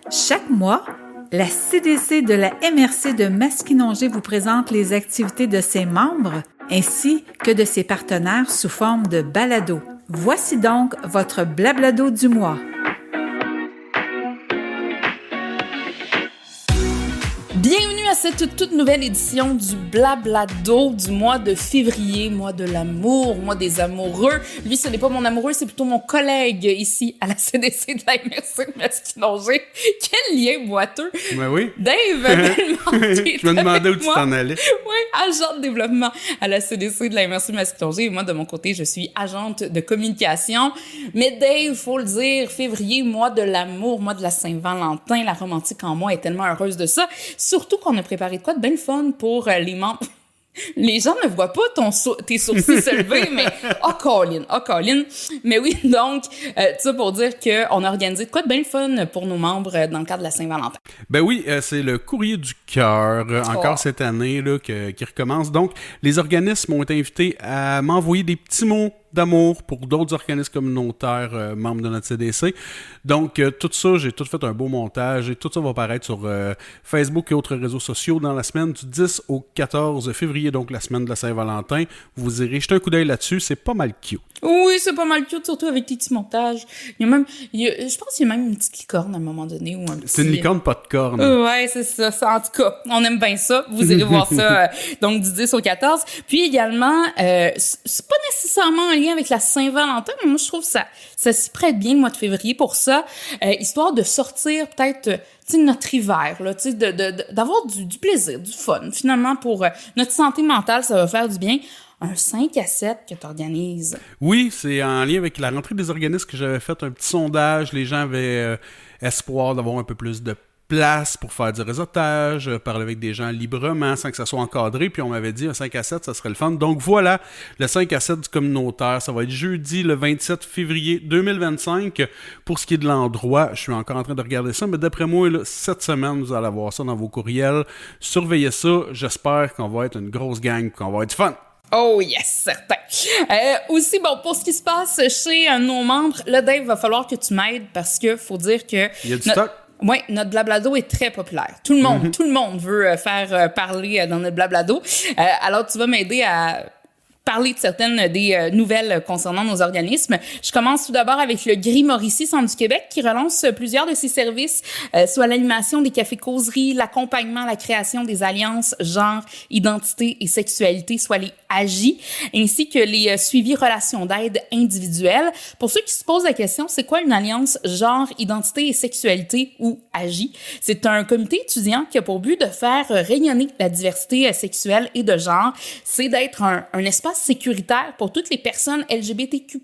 Chaque mois, la CDC de la MRC de Maskinongé vous présente les activités de ses membres ainsi que de ses partenaires sous forme de balado. Voici donc votre Blablado du mois. Bienvenue à cette toute nouvelle édition du Blablado du mois de février, mois de l'amour, mois des amoureux. Lui, ce n'est pas mon amoureux, c'est plutôt mon collègue ici à la CDC de la MRC de Maskinongé. Quel lien boiteux! Ben oui. Dave, je me demandais où tu t'en allais. Oui, agent de développement à la CDC de la MRC de Maskinongé. Et moi, de mon côté, je suis agente de communication. Mais Dave, faut le dire, février, mois de l'amour, mois de la Saint-Valentin, la romantique en moi est tellement heureuse de ça. Surtout qu'on a préparé de quoi de bien fun pour les membres. Les gens ne voient pas tes sourcils se lever, mais Colin. Mais oui, donc, tout ça pour dire qu'on a organisé de quoi de bien fun pour nos membres dans le cadre de la Saint-Valentin. Ben oui, c'est le courrier du cœur, encore cette année, là, qui recommence. Donc, les organismes ont été invités à m'envoyer des petits mots d'amour pour d'autres organismes communautaires membres de notre CDC. Donc, tout ça, j'ai tout fait un beau montage et tout ça va apparaître sur Facebook et autres réseaux sociaux dans la semaine du 10 au 14 février, donc la semaine de la Saint-Valentin. Vous irez jeter un coup d'œil là-dessus, c'est pas mal cute. Oui, c'est pas mal cute, surtout avec tes petits montages. Je pense qu'il y a même une petite licorne à un moment donné. Ou un petit... C'est une licorne, pas de corne. Ouais, c'est ça. En tout cas, on aime bien ça. Vous irez voir ça donc du 10 au 14. Puis également, c'est pas nécessairement un lien avec la Saint-Valentin, mais moi, je trouve que ça s'y prête bien le mois de février pour ça. Histoire de sortir peut-être... notre hiver, là, d'avoir du plaisir, du fun. Finalement, pour notre santé mentale, ça va faire du bien. Un 5 à 7 que tu organises. Oui, c'est en lien avec la rentrée des organismes que j'avais fait un petit sondage. Les gens avaient espoir d'avoir un peu plus de place pour faire du réseautage, parler avec des gens librement sans que ça soit encadré. Puis on m'avait dit un 5 à 7, ça serait le fun. Donc voilà, le 5 à 7 du communautaire. Ça va être jeudi le 27 février 2025. Pour ce qui est de l'endroit, je suis encore en train de regarder ça, mais d'après moi, là, cette semaine, vous allez avoir ça dans vos courriels. Surveillez ça. J'espère qu'on va être une grosse gang, qu'on va avoir du fun. Oh yes, certain. Aussi, pour ce qui se passe chez nos membres, là, Dave, va falloir que tu m'aides parce que faut dire que... Il y a du stock? Oui, notre Blablado est très populaire. Tout le monde veut faire parler dans notre Blablado. Alors, tu vas m'aider à parler de certaines des nouvelles concernant nos organismes. Je commence tout d'abord avec le Gris Mauricie Centre du Québec qui relance plusieurs de ses services, soit l'animation des cafés-causeries, l'accompagnement, la création des alliances genre, identité et sexualité, soit les AGI, ainsi que les suivis relations d'aide individuelles. Pour ceux qui se posent la question, c'est quoi une alliance genre, identité et sexualité ou AGI? C'est un comité étudiant qui a pour but de faire rayonner la diversité sexuelle et de genre. C'est d'être un espace sécuritaire pour toutes les personnes LGBTQ+,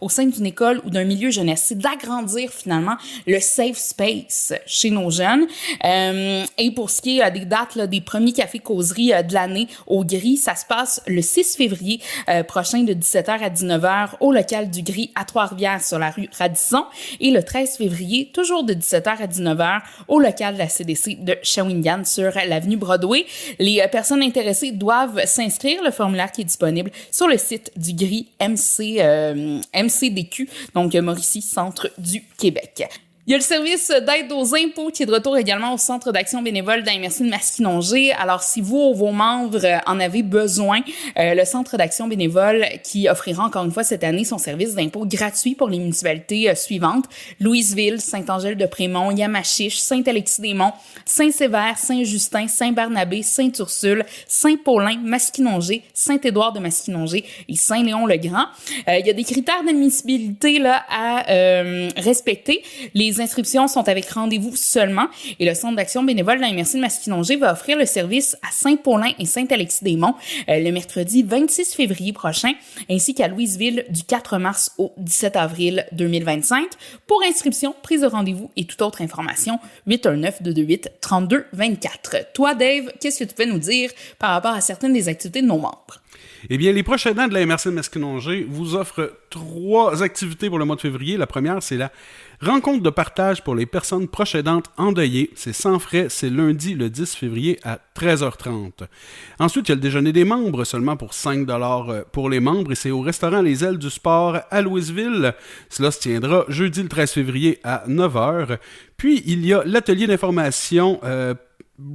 au sein d'une école ou d'un milieu jeunesse. C'est d'agrandir finalement le safe space chez nos jeunes. Et pour ce qui est des dates là, des premiers cafés-causeries de l'année au Gris, ça se passe le 6 février prochain de 17h à 19h au local du Gris à Trois-Rivières sur la rue Radisson et le 13 février, toujours de 17h à 19h au local de la CDC de Shawinigan sur l'avenue Broadway. Les personnes intéressées doivent s'inscrire. Le formulaire qui est disponible sur le site du Gris MCDQ, donc Mauricie, Centre du Québec. Il y a le service d'aide aux impôts qui est de retour également au Centre d'action bénévole de la MRC de Maskinongé. Alors, si vous ou vos membres en avez besoin, le Centre d'action bénévole qui offrira encore une fois cette année son service d'impôt gratuit pour les municipalités suivantes: Louisville, Saint-Angèle-de-Prémont, Yamachiche, Saint-Alexis-des-Monts, Saint-Sévère, Saint-Justin, Saint-Barnabé, Sainte-Ursule, Saint-Paulin, Maskinongé, Saint-Édouard de Maskinongé et Saint-Léon-le-Grand. Il y a des critères d'admissibilité là à respecter. Les inscriptions sont avec rendez-vous seulement et le Centre d'action bénévole de la MRC de Maskinongé va offrir le service à Saint-Paulin et Saint-Alexis-des-Monts le mercredi 26 février prochain ainsi qu'à Louisville du 4 mars au 17 avril 2025. Pour inscription, prise de rendez-vous et toute autre information, 819-228-3224. Toi, Dave, qu'est-ce que tu peux nous dire par rapport à certaines des activités de nos membres? Eh bien, les proches aidants de la MRC de Maskinongé vous offrent 3 activités pour le mois de février. La première, c'est la Rencontre de partage pour les personnes proches aidantes endeuillées. C'est sans frais, c'est lundi le 10 février à 13h30. Ensuite, il y a le déjeuner des membres, seulement pour 5$ pour les membres, et c'est au restaurant Les Ailes du Sport à Louisville. Cela se tiendra jeudi le 13 février à 9h. Puis, il y a l'atelier d'information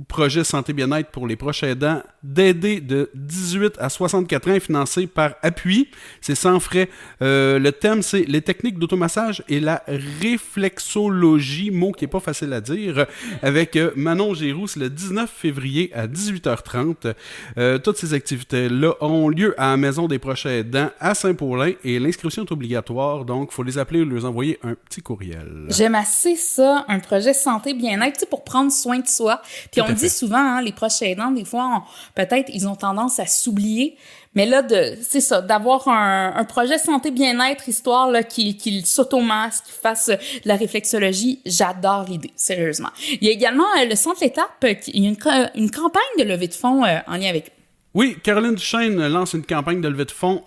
projet santé bien-être pour les proches aidants d'aider de 18 à 64 ans financé par Appui. C'est sans frais. Le thème, c'est les techniques d'automassage et la réflexologie, mot qui n'est pas facile à dire, avec Manon Giroux, c'est le 19 février à 18h30. Toutes ces activités-là ont lieu à la Maison des proches aidants à Saint-Paulin et l'inscription est obligatoire, donc il faut les appeler ou leur envoyer un petit courriel. J'aime assez ça, un projet santé bien-être, tu sais, pour prendre soin de soi. Puis on dit souvent, hein, les proches aidants, des fois, peut-être, ils ont tendance à s'oublier. Mais là, c'est ça, d'avoir un projet santé bien-être, histoire là, qu'il s'automasque, qu'il fasse de la réflexologie, j'adore l'idée, sérieusement. Il y a également le Centre L'Étape, il y a une campagne de levée de fonds en lien avec. Oui, Caroline Duchesne lance une campagne de levée de fonds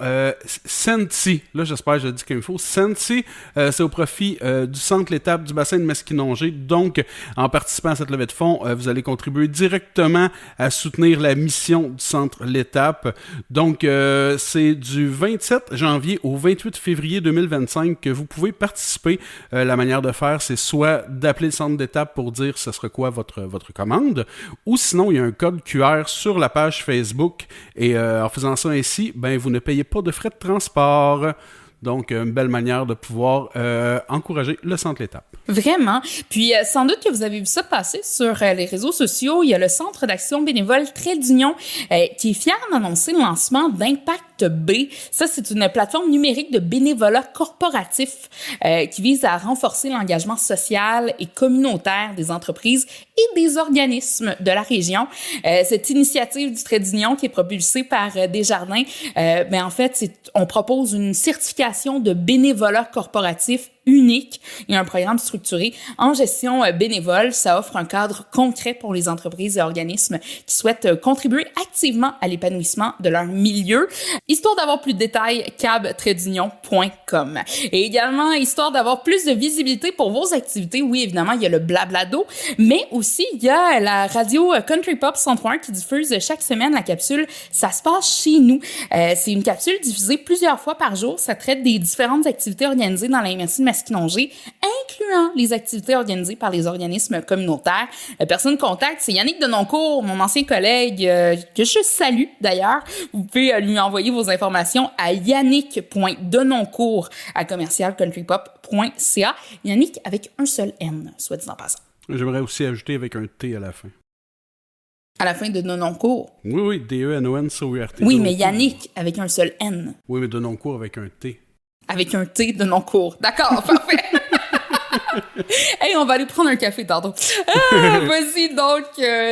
Senti. Là, j'espère que je dis qu'il me faut. Senti, c'est au profit du Centre L'Étape du bassin de Masquinongé. Donc, en participant à cette levée de fonds, vous allez contribuer directement à soutenir la mission du Centre L'Étape. Donc, c'est du 27 janvier au 28 février 2025 que vous pouvez participer. La manière de faire, c'est soit d'appeler le Centre L'Étape pour dire ce sera quoi votre commande, ou sinon, il y a un code QR sur la page Facebook. Et en faisant ça ainsi, ben, vous ne payez pas de frais de transport. Donc, une belle manière de pouvoir encourager le Centre L'Étape. Vraiment. Puis, sans doute que vous avez vu ça passer sur les réseaux sociaux. Il y a le Centre d'action bénévole Trait d'Union qui est fier d'annoncer le lancement d'Impact B. Ça, c'est une plateforme numérique de bénévolat corporatif qui vise à renforcer l'engagement social et communautaire des entreprises et des organismes de la région. Cette initiative du Trait d'Union qui est propulsée par Desjardins, ben en fait, on propose une certification de bénévolat corporatif unique et un programme structuré en gestion bénévole. Ça offre un cadre concret pour les entreprises et organismes qui souhaitent contribuer activement à l'épanouissement de leur milieu. Histoire d'avoir plus de détails, cab-union.com. Et également, histoire d'avoir plus de visibilité pour vos activités, oui, évidemment, il y a le Blablado, mais aussi, il y a la radio Country Pop 103 qui diffuse chaque semaine la capsule « Ça se passe chez nous ». C'est une capsule diffusée plusieurs fois par jour. Ça traite des différentes activités organisées dans la MRC de Masquinongé, incluant les activités organisées par les organismes communautaires. La personne contact, c'est Yannick Denoncourt, mon ancien collègue, que je salue d'ailleurs. Vous pouvez lui envoyer vos informations à yannick.denoncourt@commercialcountrypop.ca. Yannick avec un seul N, soit dit en passant. J'aimerais aussi ajouter avec un T à la fin. À la fin de Denoncourt? Oui, D-E-N-O-N-C-O-U-R-T. Oui, mais Yannick avec un seul N. Oui, mais Denoncourt avec un T. Avec un T de non-cours. D'accord, parfait. Hey, on va aller prendre un café tantôt. Vas-y, donc,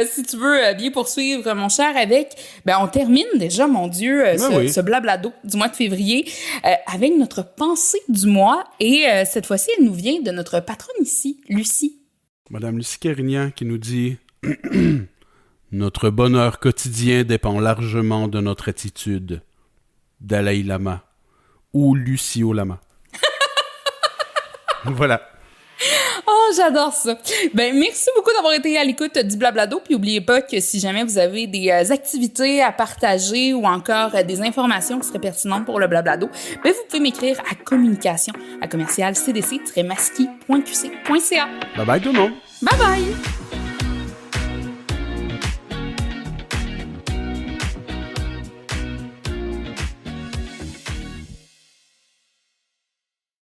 si tu veux bien poursuivre, mon cher, on termine déjà, mon Dieu, ce Blablado du mois de février avec notre pensée du mois. Et cette fois-ci, elle nous vient de notre patronne ici, Lucie. Madame Lucie Carignan qui nous dit « Notre bonheur quotidien dépend largement de notre attitude. Dalai Lama. Ou Lucio Lama. » Voilà. Oh, j'adore ça. Ben, merci beaucoup d'avoir été à l'écoute du Blablado. Puis, n'oubliez pas que si jamais vous avez des activités à partager ou encore des informations qui seraient pertinentes pour le Blablado, ben, vous pouvez m'écrire à communication@commercialcdc-masqui.qc.ca. Bye bye tout le monde. Bye bye.